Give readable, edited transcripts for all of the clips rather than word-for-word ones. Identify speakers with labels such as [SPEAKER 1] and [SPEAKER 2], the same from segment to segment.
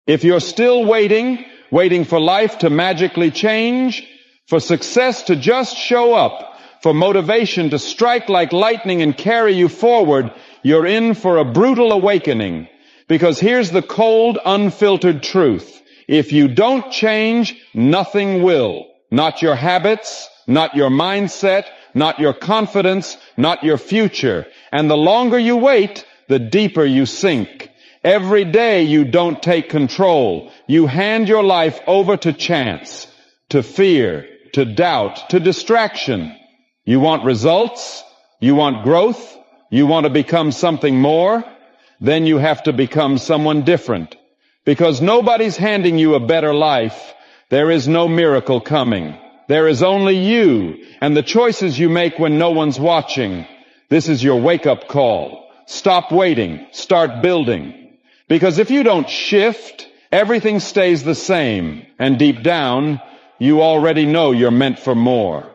[SPEAKER 1] If you're still waiting for life to magically change, for success to just show up, for motivation to strike like lightning and carry you forward, you're in for a brutal awakening. Because here's the cold, unfiltered truth. If you don't change, nothing will. Not your habits, not your mindset, not your confidence, not your future. And the longer you wait, the deeper you sink. Every day you don't take control. You hand your life over to chance, to fear, to doubt, to distraction. You want results? You want growth? You want to become something more? Then you have to become someone different. Because nobody's handing you a better life. There is no miracle coming. There is only you and the choices you make when no one's watching. This is your wake-up call. Stop waiting. Start building. Because if you don't shift, everything stays the same. And deep down, you already know you're meant for more.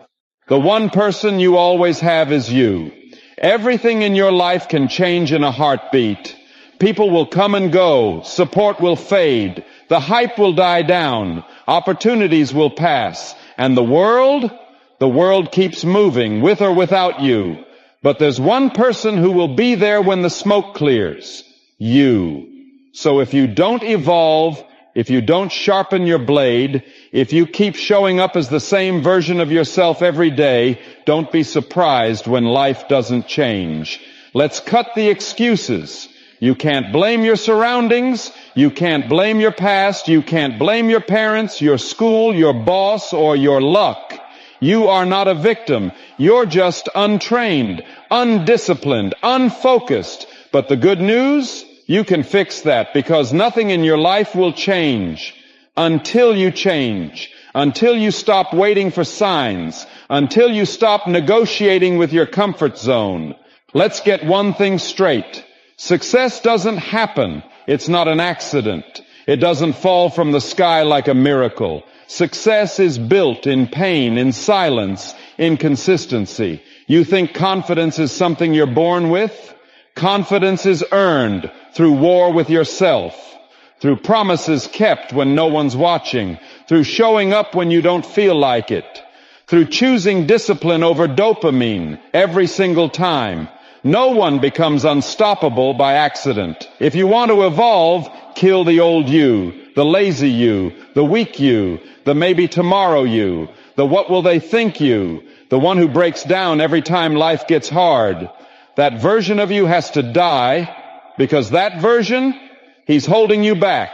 [SPEAKER 1] The one person you always have is you. Everything in your life can change in a heartbeat. People will come and go. Support will fade. The hype will die down. Opportunities will pass. And the world keeps moving with or without you. But there's one person who will be there when the smoke clears. You. So if you don't evolve, if you don't sharpen your blade, if you keep showing up as the same version of yourself every day, don't be surprised when life doesn't change. Let's cut the excuses. You can't blame your surroundings. You can't blame your past. You can't blame your parents, your school, your boss, or your luck. You are not a victim. You're just untrained, undisciplined, unfocused. But the good news? You can fix that because nothing in your life will change until you change, until you stop waiting for signs, until you stop negotiating with your comfort zone. Let's get one thing straight. Success doesn't happen. It's not an accident. It doesn't fall from the sky like a miracle. Success is built in pain, in silence, in consistency. You think confidence is something you're born with? Confidence is earned through war with yourself, through promises kept when no one's watching, through showing up when you don't feel like it, through choosing discipline over dopamine every single time. No one becomes unstoppable by accident. If you want to evolve, kill the old you, the lazy you, the weak you, the maybe tomorrow you, the what will they think you, the one who breaks down every time life gets hard. That version of you has to die because that version, he's holding you back.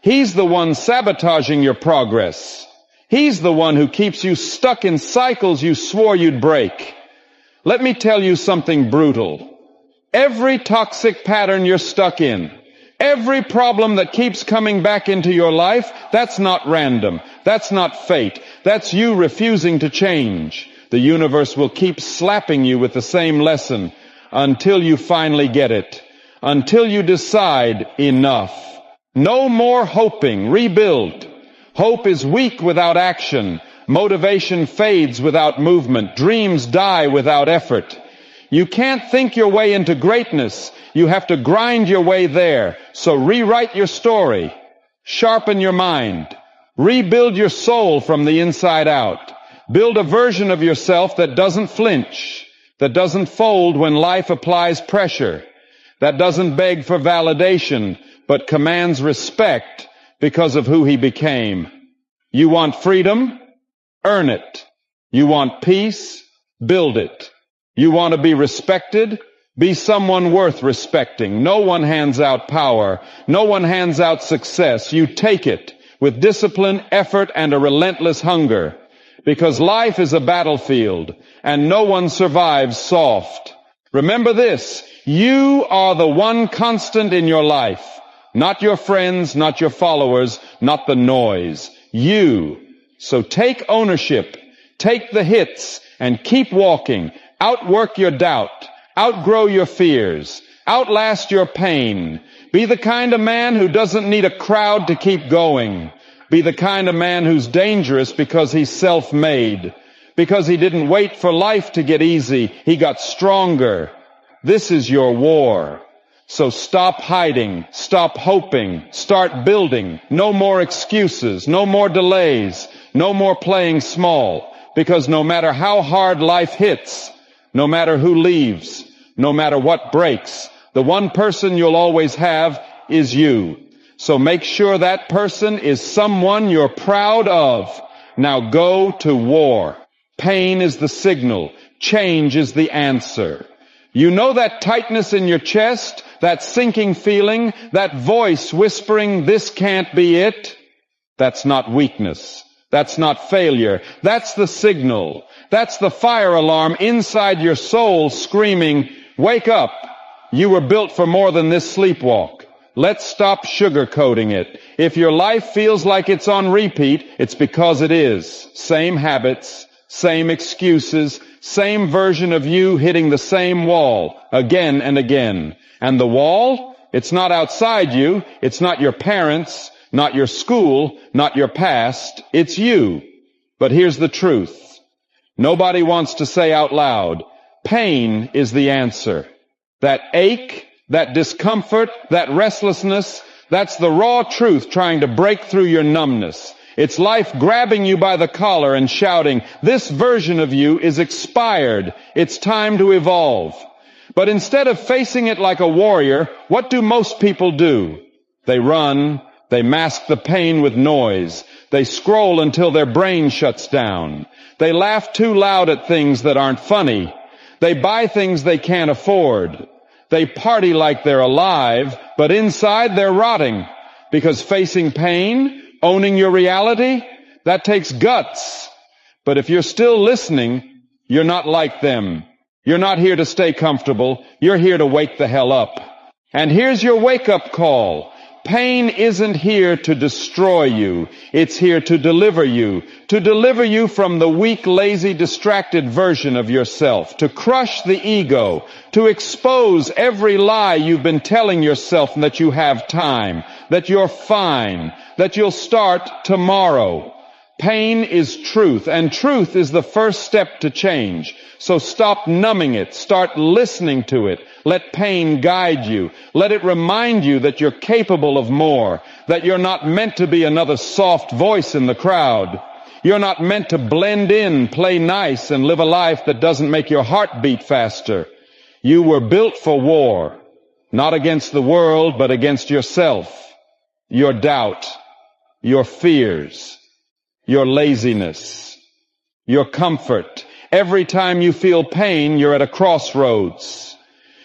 [SPEAKER 1] He's the one sabotaging your progress. He's the one who keeps you stuck in cycles you swore you'd break. Let me tell you something brutal. Every toxic pattern you're stuck in, every problem that keeps coming back into your life, that's not random. That's not fate. That's you refusing to change. The universe will keep slapping you with the same lesson until you finally get it. Until you decide enough. No more hoping. Rebuild. Hope is weak without action. Motivation fades without movement. Dreams die without effort. You can't think your way into greatness. You have to grind your way there. So rewrite your story. Sharpen your mind. Rebuild your soul from the inside out. Build a version of yourself that doesn't flinch, that doesn't fold when life applies pressure, that doesn't beg for validation, but commands respect because of who he became. You want freedom? Earn it. You want peace? Build it. You want to be respected? Be someone worth respecting. No one hands out power. No one hands out success. You take it with discipline, effort, and a relentless hunger. Because life is a battlefield, and no one survives soft. Remember this, you are the one constant in your life. Not your friends, not your followers, not the noise. You. So take ownership, take the hits, and keep walking. Outwork your doubt, outgrow your fears, outlast your pain. Be the kind of man who doesn't need a crowd to keep going. Be the kind of man who's dangerous because he's self-made, because he didn't wait for life to get easy. He got stronger. This is your war. So stop hiding, stop hoping, start building. No more excuses, no more delays, no more playing small. Because no matter how hard life hits, no matter who leaves, no matter what breaks, the one person you'll always have is you. So make sure that person is someone you're proud of. Now go to war. Pain is the signal. Change is the answer. You know that tightness in your chest, that sinking feeling, that voice whispering, "This can't be it"? That's not weakness. That's not failure. That's the signal. That's the fire alarm inside your soul screaming, "Wake up. You were built for more than this sleepwalk." Let's stop sugarcoating it. If your life feels like it's on repeat, it's because it is. Same habits, same excuses, same version of you hitting the same wall again and again. And the wall, it's not outside you, it's not your parents, not your school, not your past, it's you. But here's the truth. Nobody wants to say out loud, pain is the answer. That ache, that discomfort, that restlessness, that's the raw truth trying to break through your numbness. It's life grabbing you by the collar and shouting, "This version of you is expired. It's time to evolve." But instead of facing it like a warrior, what do most people do? They run, they mask the pain with noise, they scroll until their brain shuts down, they laugh too loud at things that aren't funny, they buy things they can't afford, they party like they're alive, but inside they're rotting, because facing pain, owning your reality, that takes guts. But if you're still listening, you're not like them. You're not here to stay comfortable. You're here to wake the hell up. And here's your wake-up call. Pain isn't here to destroy you. It's here to deliver you from the weak, lazy, distracted version of yourself, to crush the ego, to expose every lie you've been telling yourself that you have time, that you're fine, that you'll start tomorrow. Pain is truth, and truth is the first step to change. So stop numbing it. Start listening to it. Let pain guide you. Let it remind you that you're capable of more, that you're not meant to be another soft voice in the crowd. You're not meant to blend in, play nice, and live a life that doesn't make your heart beat faster. You were built for war, not against the world, but against yourself, your doubt, your fears, your laziness, your comfort. Every time you feel pain, you're at a crossroads.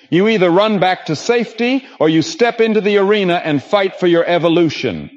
[SPEAKER 1] You either run back to safety or you step into the arena and fight for your evolution.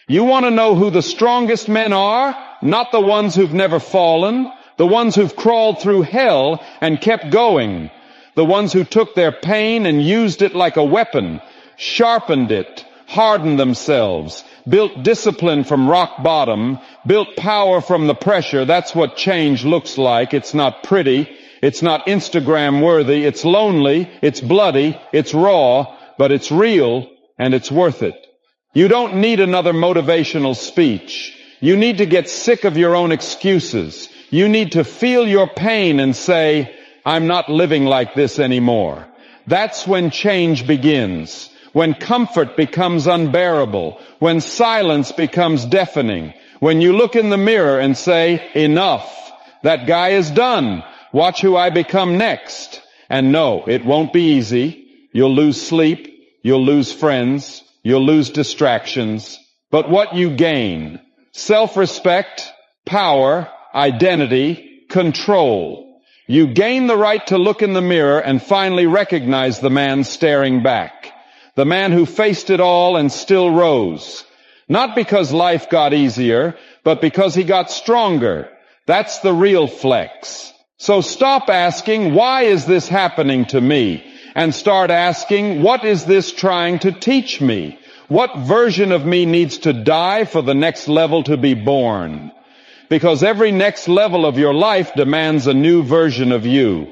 [SPEAKER 1] You want to know who the strongest men are? Not the ones who've never fallen, the ones who've crawled through hell and kept going, the ones who took their pain and used it like a weapon, sharpened it, hardened themselves, built discipline from rock bottom, built power from the pressure. That's what change looks like. It's not pretty. It's not Instagram worthy. It's lonely. It's bloody. It's raw, but it's real and it's worth it. You don't need another motivational speech. You need to get sick of your own excuses. You need to feel your pain and say, "I'm not living like this anymore." That's when change begins. When comfort becomes unbearable, when silence becomes deafening, when you look in the mirror and say, "Enough, that guy is done, watch who I become next." And no, it won't be easy. You'll lose sleep, you'll lose friends, you'll lose distractions. But what you gain: self-respect, power, identity, control. You gain the right to look in the mirror and finally recognize the man staring back. The man who faced it all and still rose. Not because life got easier, but because he got stronger. That's the real flex. So stop asking, "Why is this happening to me?" And start asking, "What is this trying to teach me? What version of me needs to die for the next level to be born?" Because every next level of your life demands a new version of you.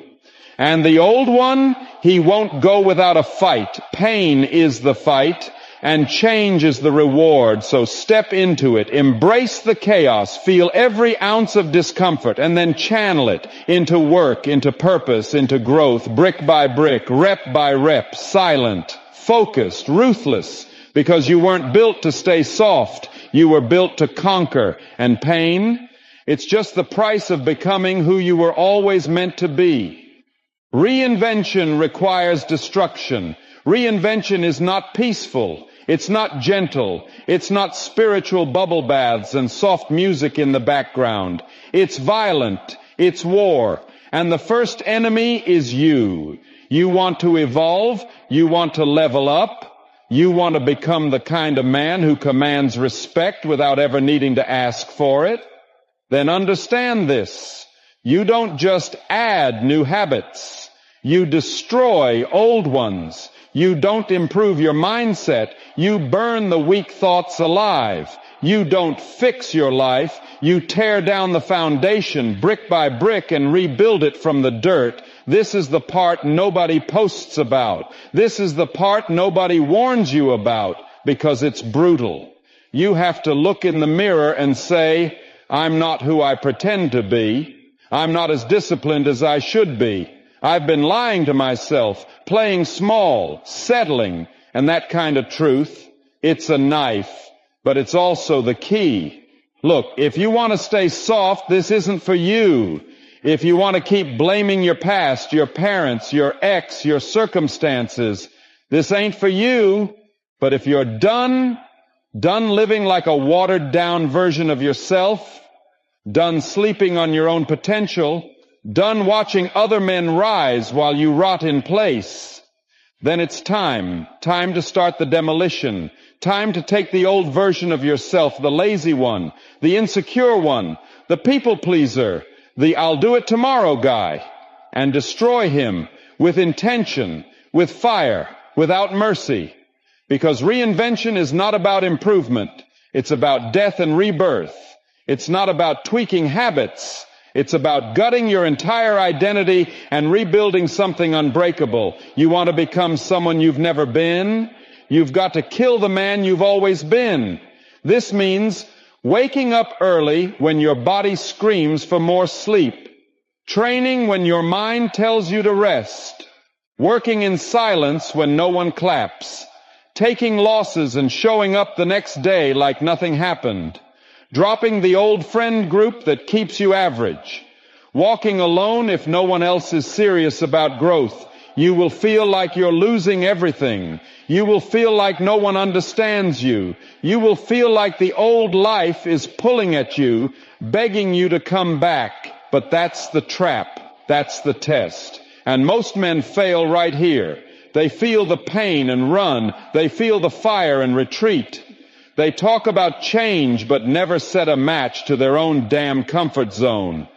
[SPEAKER 1] And the old one, he won't go without a fight. Pain is the fight, and change is the reward. So step into it, embrace the chaos, feel every ounce of discomfort, and then channel it into work, into purpose, into growth, brick by brick, rep by rep, silent, focused, ruthless, because you weren't built to stay soft. You were built to conquer. And pain, it's just the price of becoming who you were always meant to be. Reinvention requires destruction. Reinvention is not peaceful. It's not gentle. It's not spiritual bubble baths and soft music in the background. It's violent. It's war. And the first enemy is you. You want to evolve. You want to level up. You want to become the kind of man who commands respect without ever needing to ask for it. Then understand this. You don't just add new habits. You destroy old ones. You don't improve your mindset. You burn the weak thoughts alive. You don't fix your life. You tear down the foundation brick by brick and rebuild it from the dirt. This is the part nobody posts about. This is the part nobody warns you about because it's brutal. You have to look in the mirror and say, I'm not who I pretend to be. I'm not as disciplined as I should be. I've been lying to myself, playing small, settling, and that kind of truth. It's a knife, but it's also the key. Look, if you want to stay soft, this isn't for you. If you want to keep blaming your past, your parents, your ex, your circumstances, this ain't for you. But if you're done living like a watered-down version of yourself, done sleeping on your own potential, done watching other men rise while you rot in place, then it's time to start the demolition, time to take the old version of yourself, the lazy one, the insecure one, the people pleaser, the I'll do it tomorrow guy, and destroy him with intention, with fire, without mercy. Because reinvention is not about improvement. It's about death and rebirth. It's not about tweaking habits. It's about gutting your entire identity and rebuilding something unbreakable. You want to become someone you've never been? You've got to kill the man you've always been. This means waking up early when your body screams for more sleep. Training when your mind tells you to rest. Working in silence when no one claps. Taking losses and showing up the next day like nothing happened. Dropping the old friend group that keeps you average. Walking alone if no one else is serious about growth. You will feel like you're losing everything. You will feel like no one understands you. You will feel like the old life is pulling at you, begging you to come back. But that's the trap. That's the test. And most men fail right here. They feel the pain and run. They feel the fire and retreat. They talk about change but never set a match to their own damn comfort zone.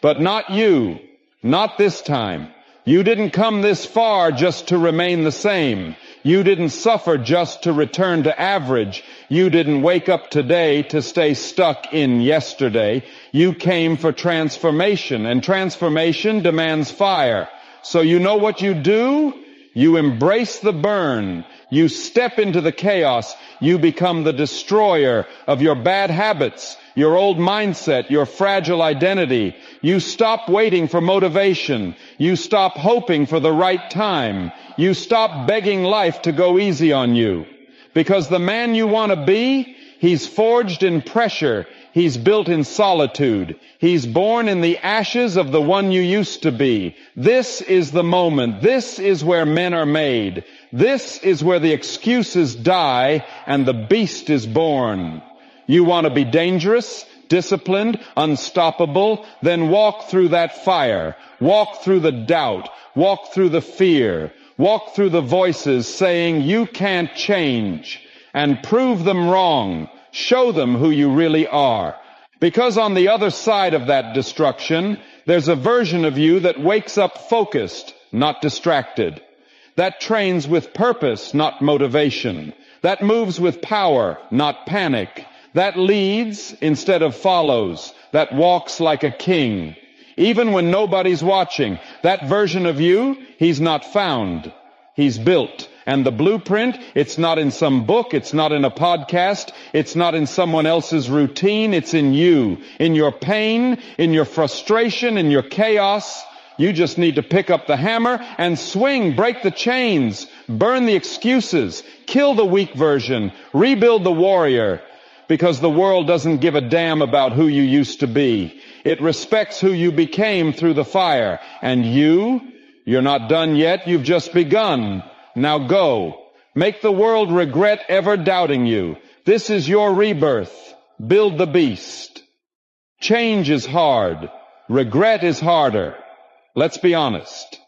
[SPEAKER 1] But not you. Not this time. You didn't come this far just to remain the same. You didn't suffer just to return to average. You didn't wake up today to stay stuck in yesterday. You came for transformation, and transformation demands fire. So you know what you do? You embrace the burn. You step into the chaos. You become the destroyer of your bad habits, your old mindset, your fragile identity. You stop waiting for motivation. You stop hoping for the right time. You stop begging life to go easy on you. Because the man you want to be, he's forged in pressure. He's built in solitude. He's born in the ashes of the one you used to be. This is the moment. This is where men are made. This is where the excuses die and the beast is born. You want to be dangerous, disciplined, unstoppable? Then walk through that fire. Walk through the doubt. Walk through the fear. Walk through the voices saying you can't change. And prove them wrong. Show them who you really are. Because on the other side of that destruction, there's a version of you that wakes up focused, not distracted. That trains with purpose, not motivation. That moves with power, not panic. That leads instead of follows. That walks like a king. Even when nobody's watching, that version of you, he's not found. He's built. And the blueprint, it's not in some book, it's not in a podcast, it's not in someone else's routine, it's in you. In your pain, in your frustration, in your chaos. You just need to pick up the hammer and swing, break the chains, burn the excuses, kill the weak version, rebuild the warrior, because the world doesn't give a damn about who you used to be. It respects who you became through the fire. And you're not done yet, you've just begun. Now go. Make the world regret ever doubting you. This is your rebirth. Build the beast. Change is hard. Regret is harder. Let's be honest.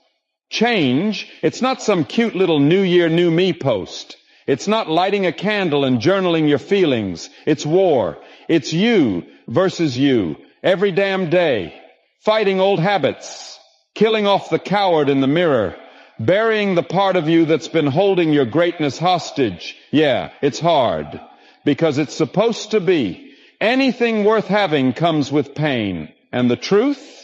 [SPEAKER 1] Change, it's not some cute little New Year, New Me post. It's not lighting a candle and journaling your feelings. It's war. It's you versus you. Every damn day. Fighting old habits. Killing off the coward in the mirror. Burying the part of you that's been holding your greatness hostage. Yeah, it's hard. Because it's supposed to be. Anything worth having comes with pain. And the truth?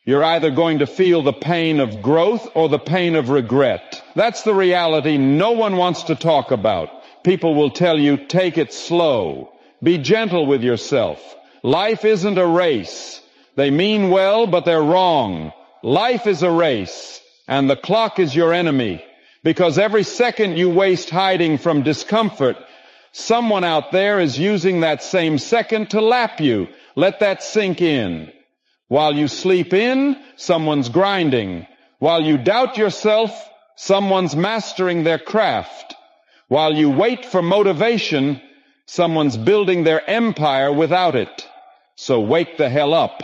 [SPEAKER 1] You're either going to feel the pain of growth or the pain of regret. That's the reality no one wants to talk about. People will tell you, take it slow. Be gentle with yourself. Life isn't a race. They mean well, but they're wrong. Life is a race, and the clock is your enemy. Because every second you waste hiding from discomfort, someone out there is using that same second to lap you. Let that sink in. While you sleep in, someone's grinding. While you doubt yourself, someone's mastering their craft. While you wait for motivation, someone's building their empire without it. So wake the hell up.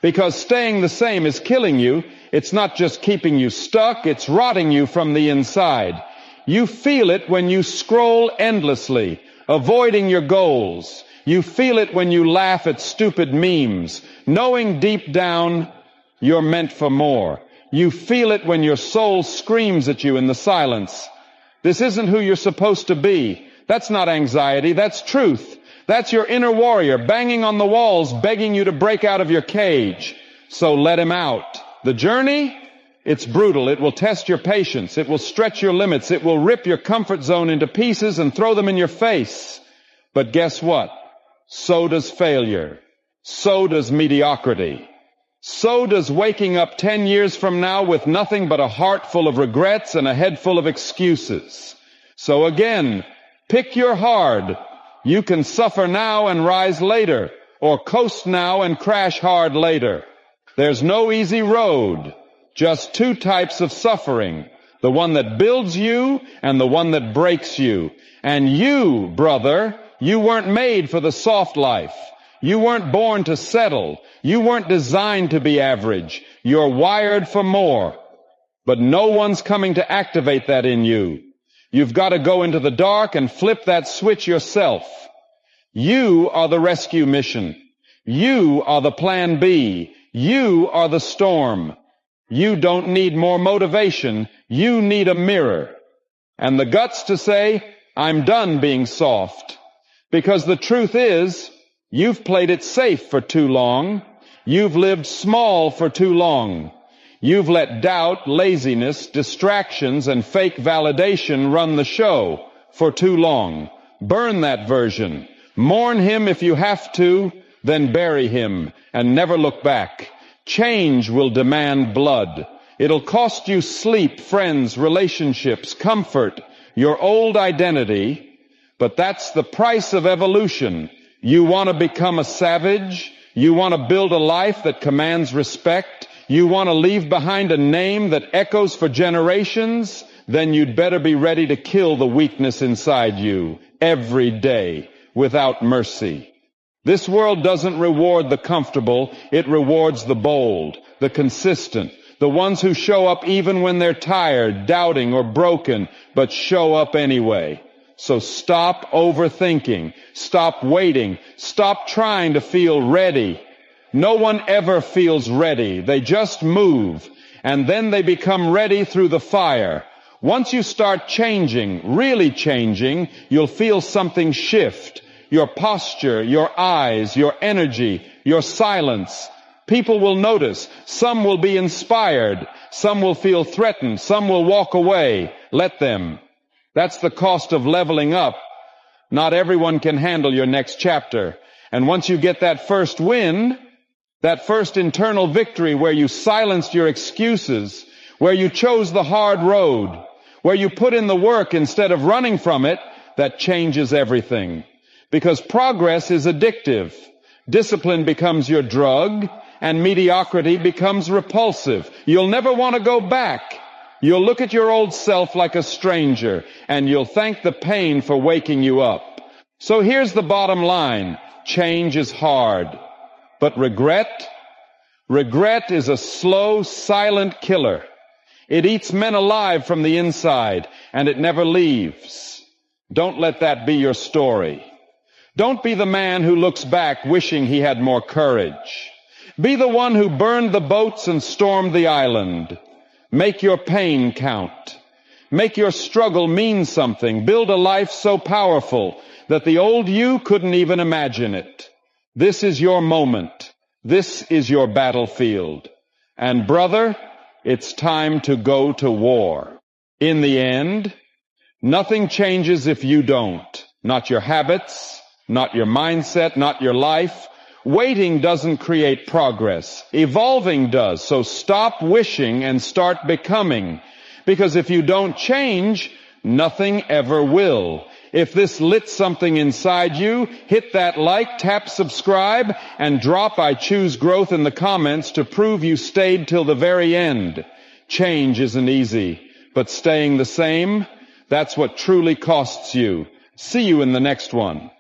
[SPEAKER 1] Because staying the same is killing you. It's not just keeping you stuck, it's rotting you from the inside. You feel it when you scroll endlessly, avoiding your goals. You feel it when you laugh at stupid memes, knowing deep down you're meant for more. You feel it when your soul screams at you in the silence. This isn't who you're supposed to be. That's not anxiety, that's truth. That's your inner warrior banging on the walls, begging you to break out of your cage. So let him out. The journey? It's brutal. It will test your patience. It will stretch your limits. It will rip your comfort zone into pieces and throw them in your face. But guess what? So does failure. So does mediocrity. So does waking up 10 years from now with nothing but a heart full of regrets and a head full of excuses. So again, pick your hard. You can suffer now and rise later, or coast now and crash hard later. There's no easy road, just two types of suffering, the one that builds you and the one that breaks you. And you, brother, you weren't made for the soft life. You weren't born to settle. You weren't designed to be average. You're wired for more. But no one's coming to activate that in you. You've got to go into the dark and flip that switch yourself. You are the rescue mission. You are the plan B. You are the storm. You don't need more motivation. You need a mirror. And the guts to say, I'm done being soft. Because the truth is, you've played it safe for too long. You've lived small for too long. You've let doubt, laziness, distractions, and fake validation run the show for too long. Burn that version. Mourn him if you have to, then bury him and never look back. Change will demand blood. It'll cost you sleep, friends, relationships, comfort, your old identity, but that's the price of evolution. You want to become a savage? You want to build a life that commands respect? You want to leave behind a name that echoes for generations? Then you'd better be ready to kill the weakness inside you every day without mercy. This world doesn't reward the comfortable, it rewards the bold, the consistent, the ones who show up even when they're tired, doubting, or broken, but show up anyway. So stop overthinking, stop waiting, stop trying to feel ready. No one ever feels ready, they just move, and then they become ready through the fire. Once you start changing, really changing, you'll feel something shift. Your posture, your eyes, your energy, your silence. People will notice. Some will be inspired. Some will feel threatened. Some will walk away. Let them. That's the cost of leveling up. Not everyone can handle your next chapter. And once you get that first win, That first internal victory where you silenced your excuses, where you chose the hard road, where you put in the work instead of running from it, that changes everything. Because progress is addictive. Discipline becomes your drug, and mediocrity becomes repulsive. You'll never want to go back. You'll look at your old self like a stranger, and you'll thank the pain for waking you up. So here's the bottom line. Change is hard. But regret is a slow, silent killer. It eats men alive from the inside, and it never leaves. Don't let that be your story. Don't be the man who looks back wishing he had more courage. Be the one who burned the boats and stormed the island. Make your pain count. Make your struggle mean something. Build a life so powerful that the old you couldn't even imagine it. This is your moment. This is your battlefield. And brother, it's time to go to war. In the end, nothing changes if you don't. Not your habits, not your mindset, not your life. Waiting doesn't create progress. Evolving does. So stop wishing and start becoming. Because if you don't change, nothing ever will. If this lit something inside you, hit that like, tap subscribe, and drop I choose growth in the comments to prove you stayed till the very end. Change isn't easy, but staying the same, that's what truly costs you. See you in the next one.